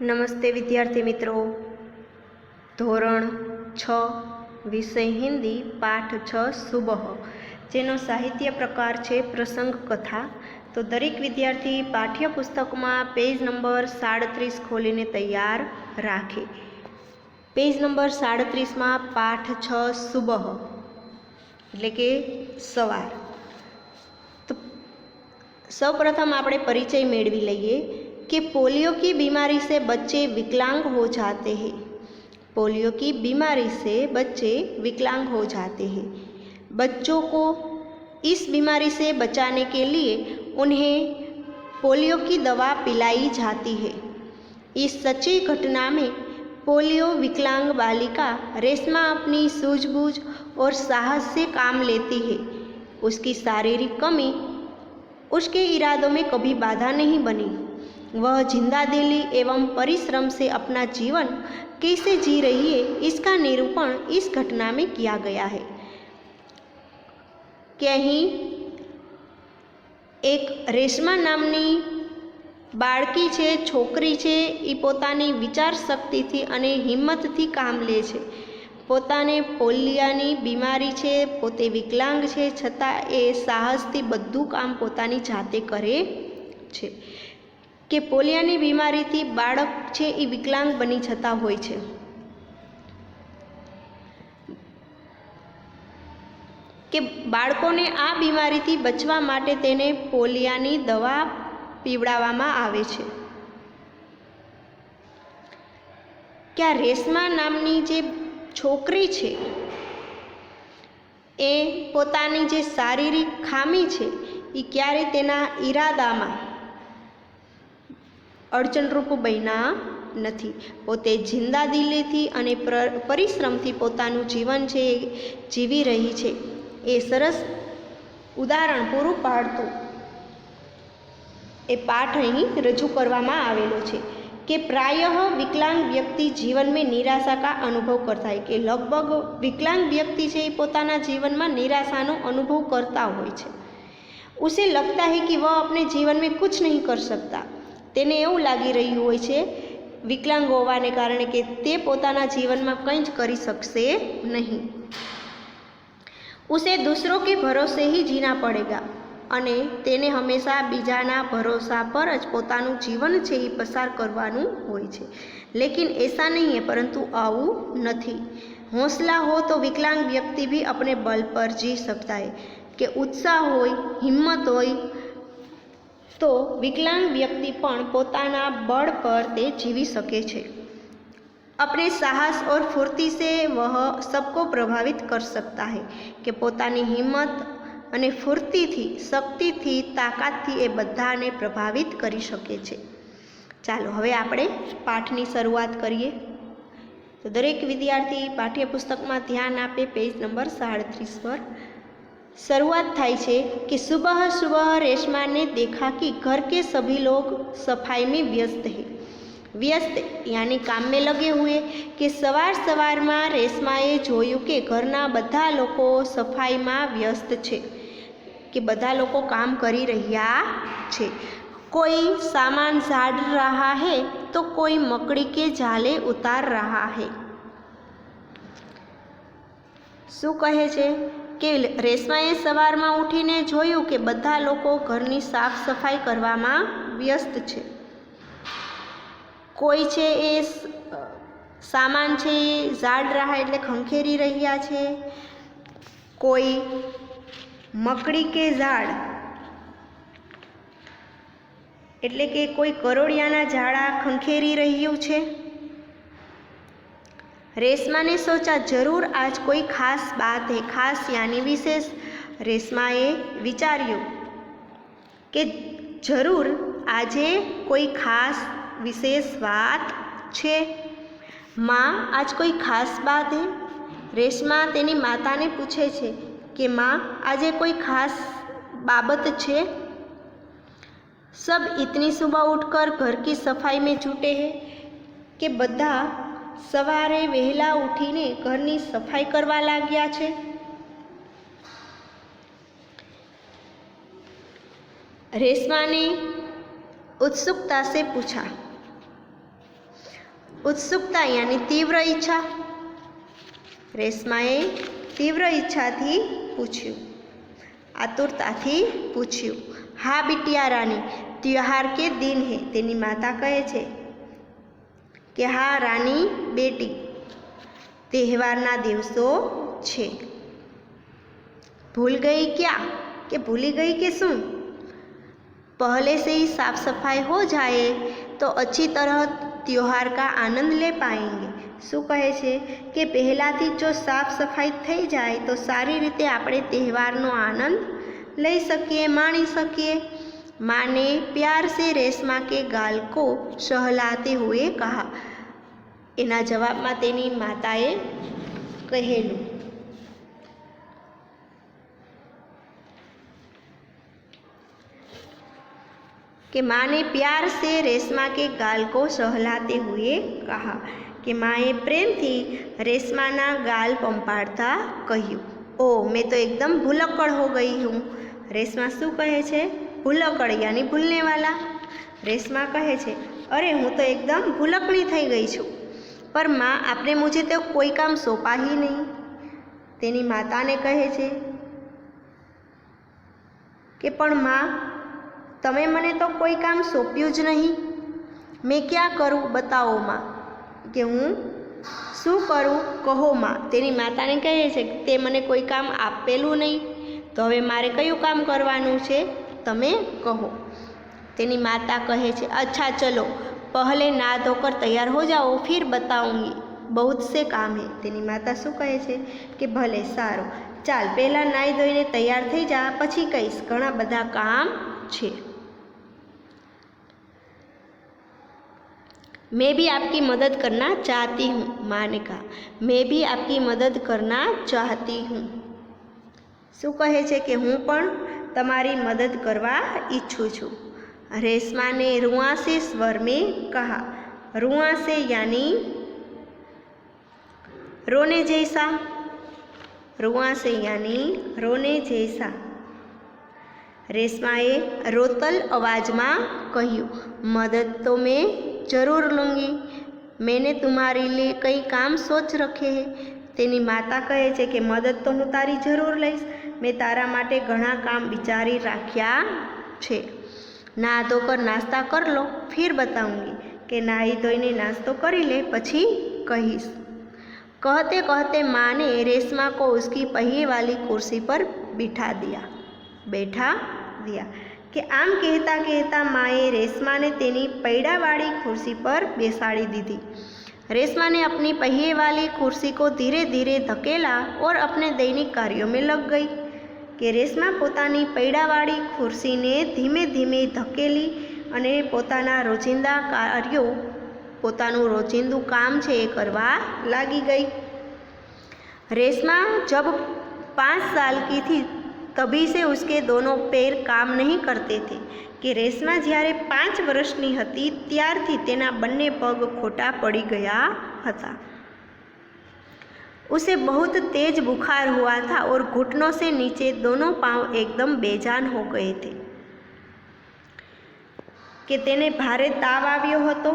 नमस्ते विद्यार्थी मित्रों। धोरण 6 विषय हिंदी पाठ 6 सुबह जेनो साहित्य प्रकार छे प्रसंग कथा। तो दरेक विद्यार्थी पाठ्यपुस्तक में पेज नंबर 37 खोलीने तैयार राखे। पेज नंबर 37 में पाठ 6 सुबह एटले के सवार। तो सौ प्रथम आपणे परिचय मेळवी लईए कि पोलियो की बीमारी से बच्चे विकलांग हो जाते हैं। पोलियो की बीमारी से बच्चे विकलांग हो जाते हैं। बच्चों को इस बीमारी से बचाने के लिए उन्हें पोलियो की दवा पिलाई जाती है। इस सच्ची घटना में पोलियो विकलांग बालिका रेशमा अपनी सूझबूझ और साहस से काम लेती है। उसकी शारीरिक कमी उसके इरादों में कभी बाधा नहीं बनी। वह जिंदादिली एवं परिश्रम से अपना जीवन कैसे जी रही है, इसका निरूपण इस घटना में किया गया है। कि અહીં एक रेशमा नामनी बाळकी छे, छोकरी छे, ई पोतानी विचार शक्तिथी अने हिम्मतथी काम ले छे। पोताने पोलियानी बीमारी छे, पोते विकलांग छे, छतां ए साहसथी बधुं काम पोतानी जाते करे छे। कि पोलियानी बीमारीथी बाळक छे ए विकलांग बनी जता होय छे। कि बाळकोने आ बीमारीथी बचवा माटे तेने पोलियानी दवा पीवडाववामां आवे छे। कि आ रेशमा नामनी जे छोकरी छे ए पोतानी जे शारीरिक खामी छे ए क्यारे तेना इरादामां अड़चणरूप बन्या नथी। पोते जिंदादिलीथी अने परिश्रमथी पोतानुं जीवन छे जीवी रही छे। ए सरस उदाहरण पूरुं पाडतो ए पाठ अहीं रजू करवामां आवेलो छे। कि प्रायः विकलांग व्यक्ति जीवन में निराशा का अनुभव करता है। कि लगभग विकलांग व्यक्ति छे पोताना जीवन में निराशानो अनुभव करता होय छे। उसे लगता है कि वह अपने जीवन में कुछ नहीं कर सकता। तेने एवुं लागी रह्युं होय छे विकलांग होवाने कारणे कि ते पोताना जीवन में कंई ज करी शकशे नहीं। उसे दूसरों के भरोसे ही जीना पड़ेगा अने तेने हमेशा बीजाना भरोसा पर ज पोतानुं जीवन छे ए पसार करवानुं होय छे। लेकिन ऐसा नहीं है, परंतु आवुं नथी। हौसला हो तो विकलांग व्यक्ति भी अपने बल पर जी सकता है। कि उत्साह होय, हिम्मत होय तो विकलांग व्यक्ति पण पोताना बळ पर ते जीवी सके छे। अपने साहस और फुर्ती से वह सबको प्रभावित कर सकता है। कि पोतानी हिम्मत अने फुर्तीथी, शक्तिथी, ताकतथी ए बधाने प्रभावित करी शके छे। चालो हवे आपणे पाठनी शरूआत करीए। तो दरेक विद्यार्थी पाठ्यपुस्तक में ध्यान आपे। पेज नंबर 37 पर शुरुआत थाय छे कि सुबह सुबह रेशमा ने देखा कि घर के सभी लोग सफाई में व्यस्त हैं। व्यस्त यानी काम में लगे हुए। कि सवार सवार में रेशमाए जोयुं कि घरना बधा लोको सफाई में व्यस्त छे। कि बधा लोको काम करी रह्या छे। कोई सामान झाड़ रहा है तो कोई मकड़ी के जाले उतार रहा है। शुं कहे छे कि रेशमाए सवार में उठीने जोयुं कि बधा लोको घरनी साफ सफाई करवामां व्यस्त छे। कोई छे ए सामान छे झाड़ रहा एटले खंखेरी रह्या छे। कोई मकड़ी के झाड़ एटले के कोई करोड़ियाना झाड़ा खंखेरी रह्युं छे। रेशमा ने सोचा जरूर आज कोई खास बात है। खास यानी विशेष। रेशमाए विचार्યું कि जरूर आजे कोई खास विशेष बात छे। माँ आज कोई खास बात है। रेशमा तेनी माता ने पूछे छे कि माँ आजे कोई खास बाबत छे। सब इतनी सुबह उठकर घर की सफाई में जुटे हैं। कि बधा सवारे वहेला उठीने घरनी सफाई करवा लाग्या छे। रेशमा ने उत्सुकता से पूछा उत्सुकता यानी तीव्र इच्छा। रेशमाए तीव्र इच्छाथी पूछ्યું, आतुरताथी पूछ्યું। हाँ बिटिया रानी, त्योहार के दिन है। तेनी माता कहे छे कि हाँ रानी बेटी, तहेवारना दिवसो छे। भूल गई क्या? कि भूली गई कि शू? पहले से ही साफ सफाई हो जाए तो अच्छी तरह त्योहार का आनंद ले पाएंगे। शू कहे छे कि पहलाथी जो साफ सफाई थई जाए तो सारी रीते आपणे तहेवारनो आनंद लई सकीए, माणी सकीए। माँ ने प्यार से रेशमा के गाल को सहलाते हुए कहा। एना जवाब में तेनी माताए कहेलू कि माँ ने प्यार से रेशमा के गाल को सहलाते हुए कहा कि माए प्रेम थी रेशमाना गाल पंपाड़ता कह्यु, ओ मैं तो एकदम भूलक्कड़ हो गई हूँ। रेशमा शू कहे छे? भूलक्कड़ यानी भूलने वाला। रेशमा कहे छे अरे हूँ तो एकदम भूलकड़ी थई गई छूँ, पर माँ आपने मुझे तो कोई काम सौंपा ही नहीं। तेनी माता ने कहे छे कि पण माँ तमे मने तो कोई काम सौंप्યું ज नहीं। मैं क्या करूँ बताओ माँ, कि हूँ शू करूँ कहो माँ। तेनी माता ने कहे छे कि ते मने कोई काम आपेलू नहीं, तो हवे मारे कयुं काम करवानुं छे तमे कहो। तेनी माता कहे छे अच्छा चलो पहले नहा धोकर तैयार हो जाओ फिर बताऊंगी, बहुत से काम है। तेनी माता शू कहे छे कि भले सारू, चाल पहला नाई धोईने तैयार थई जा, पछी कहीश, घणा बधा काम छे। मैं भी आपकी मदद करना चाहती हूँ। माँ ने कहा मैं भी आपकी मदद करना चाहती हूँ। शू कहे छे कि हूँ पण तमारी मदद करवा इच्छुं छूं। रेशमा ने रुआंसे स्वर में कहा। रुआंसे यानी रोने जैसा। रुआंसे यानी रोने जैसा। रेशमाए रोतल अवाज में कह्यु, मदद तो मैं जरूर लूँगी, मैंने तुम्हारे लिए कई काम सोच रखे हैं। तेनी माता कहे छे कि मदद तो हूँ तारी जरूर लईश, मैं तारा माटे घणा काम विचारी राख्या छे। नहा धोकर नास्ता कर लो फिर बताऊंगी, कि नाही धोईने नास्तो करी ले पछी कहीश। कहते कहते माँ ने रेशमा को उसकी पहिए वाली कुर्सी पर बैठा दिया कि आम कहता कहता माए रेशमा ने तेनी पैड़ावाड़ी कुर्सी पर बेसाड़ी दीधी। रेशमा ने अपनी पहिए वाली कुर्सी को धीरे धीरे धकेला और अपने दैनिक कार्यों में लग गई। कि रेशमा पोतानी पैड़ावाड़ी खुर्सी ने धीमे धीमे धकेली अने पोताना रोजिंदा कार्यों, पोतानुं रोजिंदू काम छे ए करवा लागी गई। रेशमा जब 5 साल की थी तभी से उसके दोनों पैर काम नहीं करते थे। कि रेशमा જ્યારે 5 વર્ષની હતી ત્યારથી તેના બંને પગ ખોટા પડી ગયા હતા। उसे बहुत तेज बुखार हुआ था और घुटनों से नीचे दोनों पांव एकदम बेजान हो गए थे। कि तेने भारे ताव આવ્યો હતો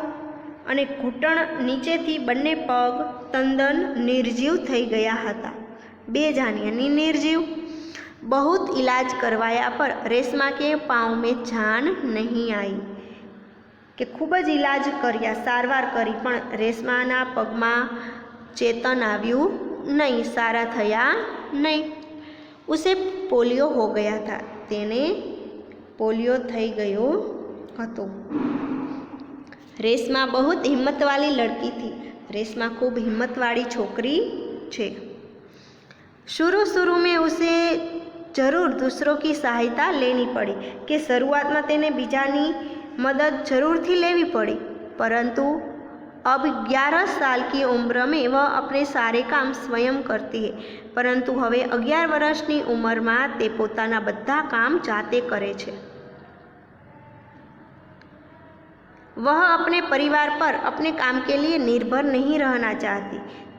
અને ઘૂંટણ નીચેથી બંને પગ તદ્દન નિર્જીવ થઈ ગયા હતા। બેજાન यानी निर्जीव। बहुत इलाज करवाया पर रेशमा के पाँव में जान नहीं आई। कि खूब ज इलाज कर्या, सारवार करी, पण रेशमाना पगमां चेतन आव्युं नहीं, सारा थया नहीं। उसे पोलियो हो गया था, तेने पोलियो थई गयो हतो। रेशमा बहुत हिम्मत वाली लड़की थी। रेशमा खूब हिम्मत वाली छोकरी छे। शुरू में उसे जरूर दूसरों की सहायता लेनी पड़ी। कि शुरुआत में तेने बीजानी मदद जरूर थी लेवी पड़ी, परंतु अब 11 साल की उम्र में वह अपने सारे काम स्वयं करती है। परंतु हवे 11 वर्षनी उम्र में ते पोताना बधा काम जाते करे छे। वह अपने परिवार पर अपने काम के लिए निर्भर नहीं रहना चाहती।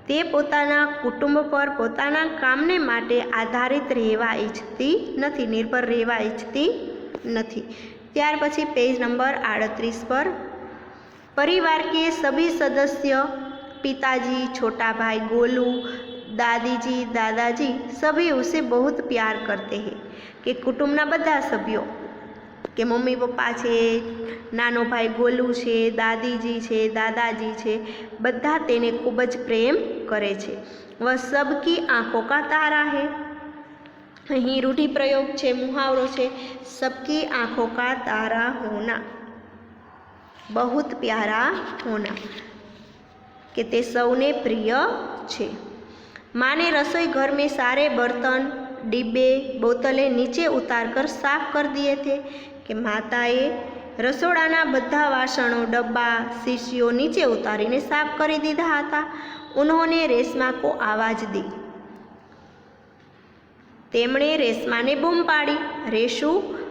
ते पोताना कुटुंब पर पोताना कामने माटे आधारित रहेवा इच्छती नथी, निर्भर रहेवा इच्छती नथी। त्यार पछी पेज नंबर 38 पर परिवार के सभी सदस्य, पिताजी, छोटा भाई गोलू, दादी जी, दादाजी सभी उसे बहुत प्यार करते हैं। कि कुटुंबना બધા સભ્યો કે મમ્મી પપ્પા છે, નાનો ભાઈ ગોલુ છે, દાદીજી છે, દાદાજી છે, બધા તેને ખૂબ જ પ્રેમ કરે છે। વહ સબકી આંખો કા તારા હે। અહીં રૂઢિપ્રયોગ છે, મુહાવરો છે, सबकी आँखों का तारा होना, बहुत प्यारा होना, कि ते सौने प्रिय छे। माँ ने रसोई घर में सारे बर्तन, डिब्बे, बोतलें नीचे उतार कर साफ कर दिए थे। कि माताए रसोड़ाना बधा वासणों, डब्बा, शीशियों नीचे उतारीने साफ कर दीधा हता। उन्होंने रेशमा को आवाज दी। तेमणे रेशमा ने बूम पाड़ी, रेशु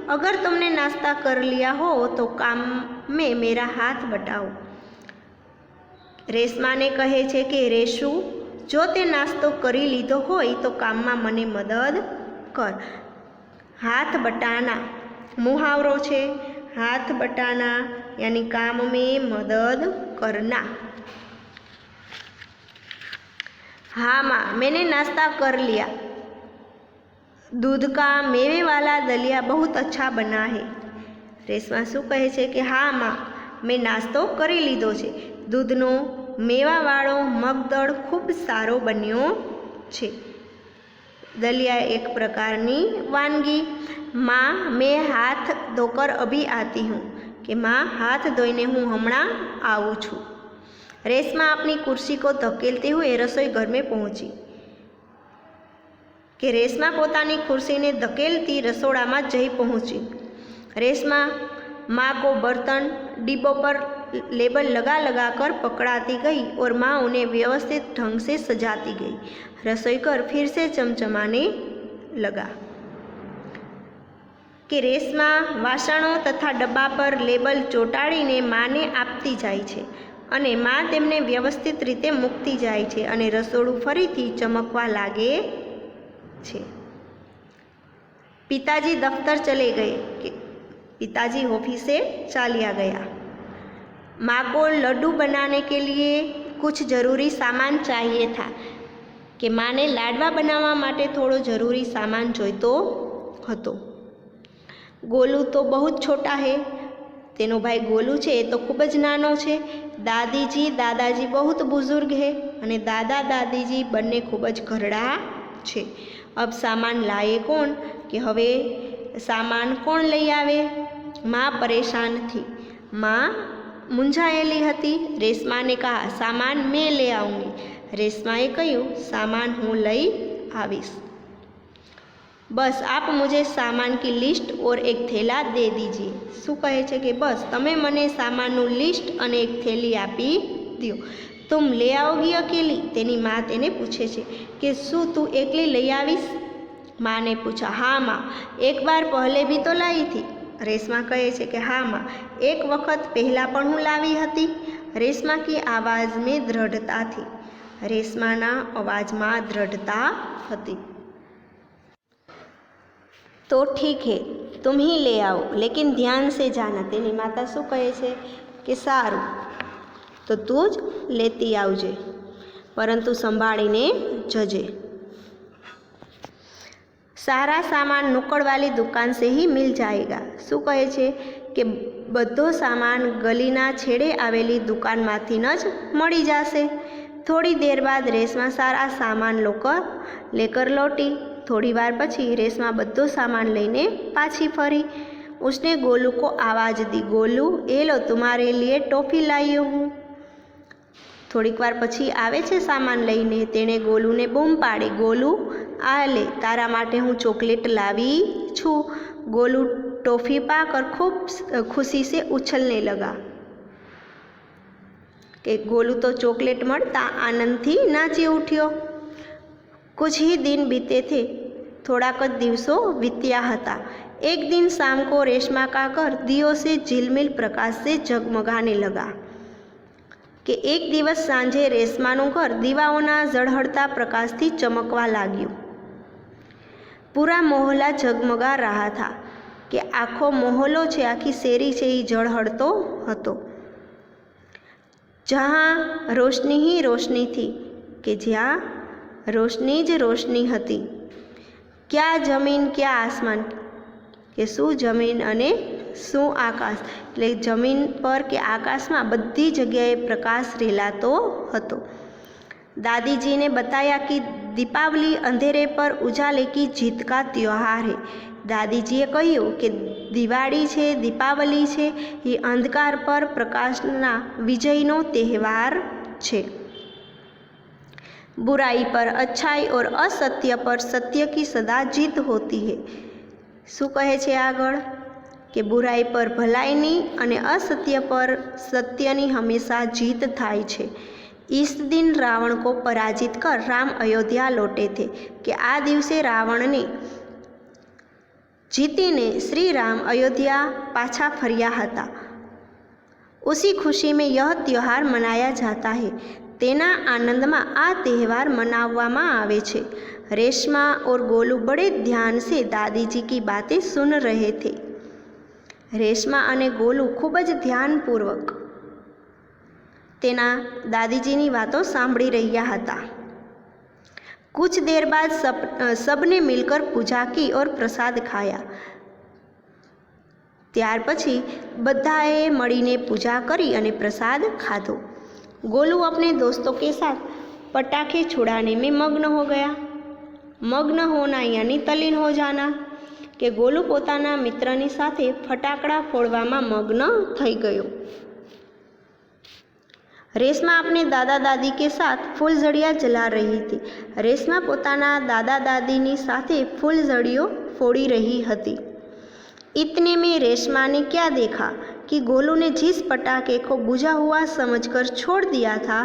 अगर तुमने नाश्ता कर लिया हो तो काम में मेरा हाथ बटाओ। रेशमा ने कहे छे कि रेशु जो ते नास्तो करी लीधो होय तो काम में मने मदद कर। हाथ बटाना मुहावरो छे, हाथ बटाना यानी काम में मदद करना। हाँ माँ, मैंने नाश्ता कर लिया। दूध का मेवे वाला दलिया बहुत अच्छा बना है। रेशमा शू कहे छे कि हाँ माँ, मैं नास्तो करी लीधो छे। दूधनो मेवावाळो मगदड़ खूब सारो बन्यो छे। दलिया एक प्रकारनी वानगी। माँ, मैं हाथ धोकर अभी आती हूँ। कि माँ, हाथ धोईने हूँ हमणां आऊँ छूं। रेशमा अपनी कुर्सी को धकेलते हुए रसोई घर में पहुँची। कि रेशमा पोतानी कुर्सी ने धकेलती रसोड़ा में जई पहुँची। रेशमा माँ को बर्तन डिब्बों पर लेबल लगा लगा कर पकड़ाती गई और माँ उन्हें व्यवस्थित ढंग से सजाती गई। रसोई घर फिर से चमचमाने लगा। कि रेशमा वासणों तथा डब्बा पर लेबल ચોંટાડીને માને આપતી જાય છે અને માँ તેમને વ્યવસ્થિત રીતે મૂકતી જાય છે અને રસોડું ફરીથી ચમકવા લાગે છે। पिताजी दफ्तर चले गए। कि पिताजी ऑफिस से चालिया गया। माँ को लड्डू बनाने के लिए कुछ ज़रूरी सामान चाहिए था। कि माँ ने लाडवा बनावा माटे थोड़ो ज़रूरी सामान जोईतो हतो। गोलू तो बहुत छोटा है। तेनो भाई गोलू छे तो खूब ज नानो छे। दादीजी दादाजी बहुत बुजुर्ग है अने दादा दादीजी बंने खूब ज घरड़ा छे। अब सामान लाए कौन? कि हवे सामान कोण लई आवे? माँ परेशान थी। माँ मूंझायेली हती। रेशमा ने कहा, सामान मैं ले आऊँगी। रेशमाए कह्युं, सामान हूँ लई आवीश। बस आप मुझे सामान की लिस्ट और एक थैला दे दीजिए। शू कहे छे कि बस तमे मने सामाननु लिस्ट अने एक थैली आपी दो। तुम ले आओगी अकेली? तेनी माँ तेने पूछे छे कि शू तू एकली लई आवीश? माँ ने पूछा, हाँ माँ, एक बार पहले भी तो लाई थी। रेशमा कहे छे कि हाँ माँ, एक वक्त पहला पण हूँ लावी हती। रेशमा की आवाज़ में दृढ़ता थी। रेशमाना अवाज में दृढ़ता हती। तो ठीक है, तुम ही ले आओ, लेकिन ध्यान से जाना। तेनी माता शू कहे छे कि सारू, तो तू ज लेती आवजे, परंतु संभाळीने जजे। सारा सामान नुक्कड़ वाली दुकान से ही मिल जाएगा। शू कहे छे कि बधो सामान गलीना छेड़े आवेली दुकान मांथी ज मळी जाशे। थोड़ी देर बाद रेशमा सारा सामान लेकर लौटी। थोड़ी बार पछी रेशमा बधो सामान लईने पाछी फरी। उसने गोलू को आवाज़ दी, गोलू, ए लो तुम्हारे लिए टॉफ़ी लाई हूँ। थोड़ीक वार पछी आवे छे सामान लईने। तेणे गोलूने बूम पाड़ी, गोलू, आ ले, तारा माटे हूँ चॉकलेट लावी छूं। गोलू टॉफ़ी पाकर खूब खुशी से उछलने लगा। कि गोलू तो चॉकलेट मळता आनंदथी नाची उठ्यो। कुछ ही दिन बीते थे। थोड़ाक दिवसों बीत्या हता। एक दिन शाम को रेशमा का घर दियो से झिलमिल प्रकाश से जगमगाने लगा। कि एक दिवस सांजे रेशमानुं घर दीवाओना ઝળહળતા प्रकाशथी चमकवा लाग्युं। पूरा मोहल्ला जगमगा रहा था। कि आखो मोहल्लो छे, आखी शेरी छे, ई ઝળહળતો हतो। जहाँ रोशनी ही रोशनी थी, कि ज्યાં रोशनी ज रोशनी હતી। क्या जमीन क्या आसमान, કે શું જમીન અને શું આકાશ, એટલે જમીન પર કે આકાશમાં બધી જગ્યાએ પ્રકાશ રેલાતો હતો। दादी ने बताया कि दीपावली अंधेरे पर उजाले की जीत का त्यौहार है। दादीजीए કહ્યું કે દિવાળી છે, દીપાવલી છે, એ અંધકાર પર પ્રકાશના વિજયનો તહેવાર છે। बुराई पर अच्छाई और असत्य पर सत्य की सदा जीत होती है। શું કહે છે આગળ કે બુરાઈ પર ભલાઈની અને અસત્ય પર સત્યની હંમેશા જીત થાય છે। इस दिन रावण को पराजित कर राम अयोध्या लौटे थे, कि आ दिवसे रावण ने जीतीने श्री राम अयोध्या पाछा फर्या हता। उसी खुशी में यह त्यौहार मनाया जाता है। तेना आनंद में आ त्यौहार मनाववामां आवे छे। रेशमा और गोलू बड़े ध्यान से दादी जी की बातें सुन रहे थे। रेशमा अने गोलू खूब ज ध्यानपूर्वक तेना दादीजीनी बातों सांभળી રહ્યા હતા। कुछ देर बाद सबने मिलकर पूजा की और प्रसाद खाया। ત્યાર પછી બધાએ મળીને પૂજા કરી અને પ્રસાદ ખાધો। गोलू अपने दोस्तों के साथ पटाखे छुड़ाने में मग्न हो गया। मग्न होना यानी तल्लीन हो जाना, कि गोलू પોતાના મિત્રની સાથે ફટાકડા ફોડવામાં મગ્ન થઈ ગયો। रेशमा अपने दादा दादी के साथ फूलझड़िया जला रही थी। रेशमा पोताना दादा दादीनी साथे फूलझड़ियों फोड़ी रही हती। इतने में रेशमा ने क्या देखा कि गोलू ने जिस पटाखे को बुझा हुआ समझकर छोड़ दिया था,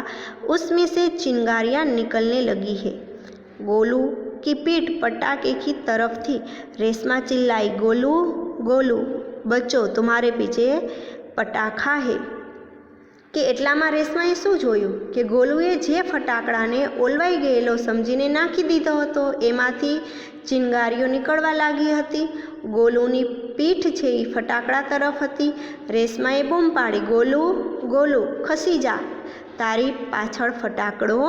उसमें से चिंगारियां निकलने लगी है। गोलू की पीठ पटाखे की तरफ थी। रेशमा चिल्लाई, गोलू गोलू बच्चों, तुम्हारे पीछे पटाखा है। કે એટલામાં રેશમાએ શું જોયું કે ગોલુએ જે ફટાકડાને ઓલવાઈ ગયેલો સમજીને નાખી દીધો હતો એમાંથી ચિંગારીઓ નીકળવા લાગી હતી। ગોલુની પીઠ છે એ ફટાકડા તરફ હતી। રેશમાએ બૂમ પાડી, ગોલુ ગોલુ ખસી જા, તારી પાછળ ફટાકડો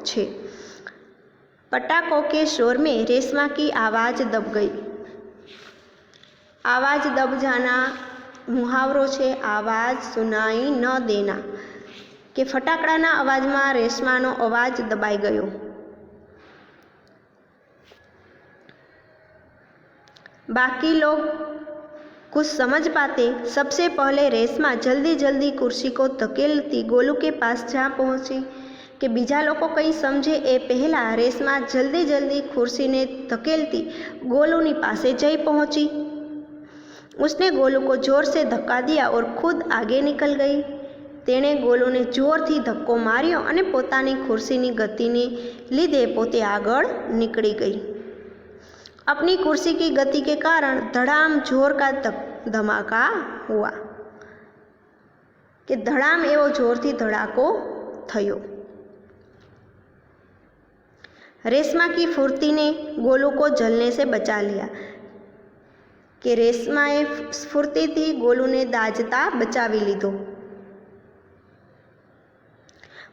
છે। पटाखों के शोर में रेशमा की आवाज़ दब गई। आवाज़ दब जाना मुहावरो है, आवाज़ सुनाई न देना, कि फटाकड़ाना अवाजमां रेशमानो अवाज दबाई गयो। बाकी लोग कुछ समझ पाते। सबसे पहले रेशमा जल्दी जल्दी कुर्सी को धकेलती गोलू के पास जा पहुंची। कि बीजा लोग कई समझे ए पहला रेशमा जल्दी जल्दी कुर्सी ने धकेलती गोलूनी पासे जई पहुंची। उसने गोलू को जोर से धक्का दिया और खुद आगे निकल गई। तेणे गोलू ने जोर थी धक्को मार्यो અને પોતાની ખુરશીની ગતિને લીધે પોતે આગળ निकली गई। अपनी कुर्सी की गति के कारण धड़ाम जोर का धमाका हुआ, कि धड़ाम एवो जोर थी धड़ाको थयो। रेशमा की फुर्ती ने गोलू को जलने से बचा लिया, कि रेशमाए स्फूर्ति थी गोलू ने दाजता बचावी लीधो।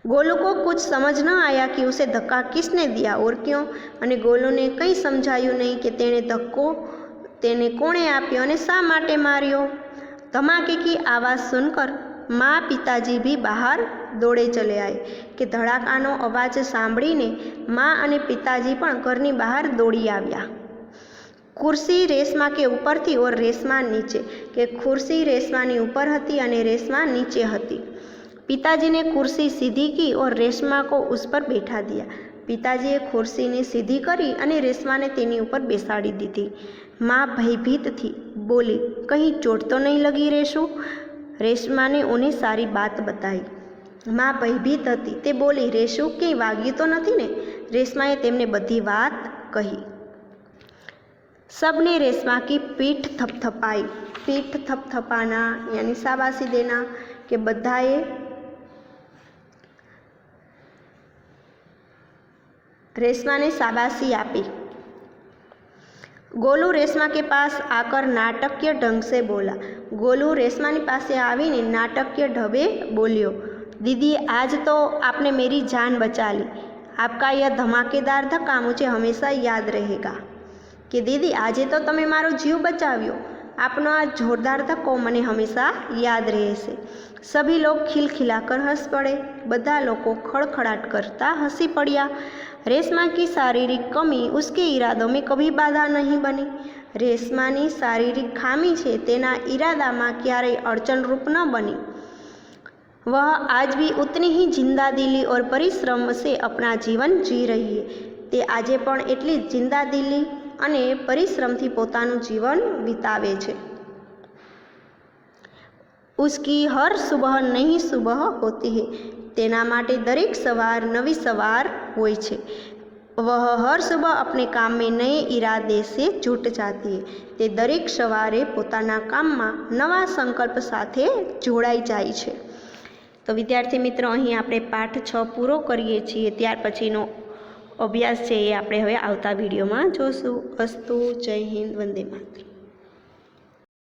गोलू को कुछ समझ न आया कि उसे धक्का किसने दिया और क्यों, અને गोलूने કંઈ સમજાયું નહીં કે તેણે ધક્કો તેને કોણે આપ્યો અને શા માટે માર્યો। धमाके की आवाज़ सुनकर माँ पिताजी भी बाहर दौड़े चले आए, कि धड़ाकानो अवाज सांभळीने माँ અને पिताजी पण घरनी बहार दौड़ी आव्या। कुर्सी रेशमा के ऊपर थी और रेशमा नीचे, कि कुर्सी रेशमानी ऊपर हती अने रेशमा नीचे हती। पिताजी ने कुर्सी सीधी की और रेशमा को उस पर बैठा दिया। पिताजीए कुर्सी ने सीधी करी अने रेशमा ने तेनी ऊपर बेसाड़ी दीधी। माँ भयभीत थी, बोली, कहीं चोट तो नहीं लगी रेशू? रेशमा ने उन्हें सारी बात बताई। माँ भयभीत हती, ते बोली, रेशू कहीं वाग्યું तो नहीं ने? रेशमाए तेमने बधी बात कही। सबने रेशमा की पीठ थपथपाई। पीठ थपथपाना यानी शाबाशी देना, कि बधाए रेशमा ने शाबाशी आपी। गोलू रेशमा के पास आकर नाटकीय ढंग से बोला। गोलू रेशमानी पासे आवीने नाटकीय ढबे बोल्यो, दीदी आज तो आपने मेरी जान बचा ली, आपका यह धमाकेदार धक्का मुझे हमेशा याद रहेगा। कि दीदी આજે તો તમે મારો જીવ બચાવ્યો, આપનો આ જોરદાર ધક્કો મને હંમેશા યાદ રહેશે। સભી લોગ ખિલખિલાકર હંસ પડે, બધા લોકો ખડખડાટ કરતા હસી પડ્યા। रेशमा की शारीरिक कमी उसके इरादों में कभी बाधा नहीं बनी। रेशमानी शारीरिक खामी छे तेना इरादामां क्यारेय अड़चनरूप न बनी। वह आज भी उतनी ही जिंदादिली और परिश्रम से अपना जीवन जी रही है। ते आजे पण एटली ज जिंदादिली अने परिश्रमथी पोतानुं जीवन वितावे छे। उसकी हर सुबह नई सुबह होती है, तेना माटे दरेक सवार नवी सवार होय छे। वह हर सुबह अपने काम में नए इरादे से जुट जाती है। ते दरेक सवारे पोताना काम में नवा संकल्प साथे जोड़ाई जाय छे। तो विद्यार्थी मित्रों अहीं आपणे पाठ 6 पूरो करीए छीए। त्यार पछीनो अभ्यास छे ए आपणे हवे आवता विडियोमां जोशुं। अस्तु। जय हिंद। वंदे मातरम।